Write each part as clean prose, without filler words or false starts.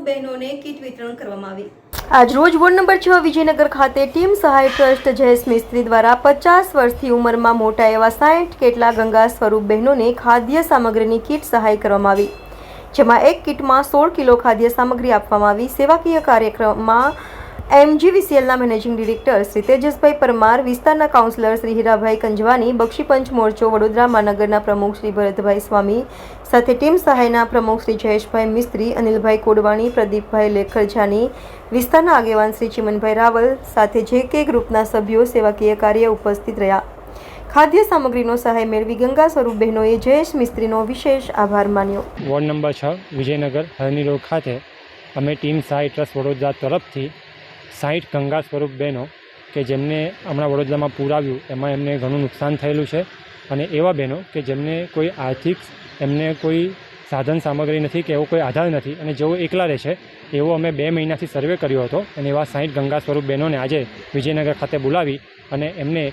સ્વરૂપ બહેનોને કીટ વિતરણ કરવામાં આવી। આજ રોજ વોર્ડ નંબર 6 વિજયનગર ખાતે ટીમ સહાય ટ્રસ્ટ જયેશ મિસ્ત્રી દ્વારા 50 વર્ષથી ઉંમરમાં મોટા એવા 60 કેટલા ગંગા સ્વરૂપ બહેનોને ખાદ્ય સામગ્રીની કીટ સહાય કરવામાં આવી, જેમાં એક કીટમાં 16 કિલો ખાદ્ય સામગ્રી આપવામાં આવી। સેવાકીય કાર્યક્રમમાં MGVCLના મેનેજિંગ ડિરેક્ટર શ્રી તેજસભાઈ પરમાર, વિસ્તારના કાઉન્સિલર શ્રી હીરાભાઈ કંજવાની, બક્ષીપંચ મોરચો વડોદરા મહાનગરના પ્રમુખ શ્રી ભરતભાઈ સ્વામી સાથે ટીમ સહાયના પ્રમુખ શ્રી જયેશભાઈ મિસ્ત્રી, અનિલભાઈ કોડવાણી, પ્રદીપભાઈ લેખરજાની, વિસ્તારના આગેવાન શ્રી ચિમનભાઈ રાવલ સાથે JK ગ્રુપના સભ્યો સેવાકીય કાર્ય ઉપસ્થિત રહ્યા। ખાદ્ય સામગ્રીનો સહાય મેળવી ગંગા સ્વરૂપ બહેનોએ જયેશ મિસ્ત્રીનો વિશેષ આભાર માન્યો। વોર્ડ નંબર 6 વિજયનગર હરણી રોડ ખાતે અમે ટીમ સહાય ટ્રસ્ટ વડોદરા તરફથી 60 ગંગા સ્વરૂપ બહેનો કે જેમને હમણાં વડોદરામાં પૂર આવ્યું એમાં એમને ઘણું નુકસાન થયેલું છે અને એવા બહેનો કે જેમને કોઈ આર્થિક એમને કોઈ સાધન સામગ્રી નથી કે એવો કોઈ આધાર નથી અને જેઓ એકલા રહે છે એવો અમે 2 મહિનાથી સર્વે કર્યો હતો અને એવા 60 ગંગા સ્વરૂપ બહેનોને આજે વિજયનગર ખાતે બોલાવી અને એમને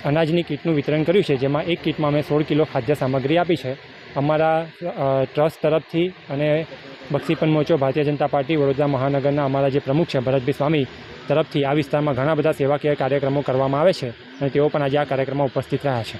અનાજની કીટનું વિતરણ કર્યું છે, જેમાં એક કીટમાં અમે 16 કિલો ખાદ્ય સામગ્રી આપી છે। અમારા ટ્રસ્ટ તરફથી અને બક્ષીપંચ મોરચો ભારતીય જનતા પાર્ટી વડોદરા મહાનગરના અમારા જે પ્રમુખ છે ભરતભાઈ સ્વામી તરફથી આ વિસ્તારમાં ઘણા બધા સેવાકીય કાર્યક્રમો કરવામાં આવે છે અને તેઓ પણ આજે આ કાર્યક્રમમાં ઉપસ્થિત રહ્યા છે।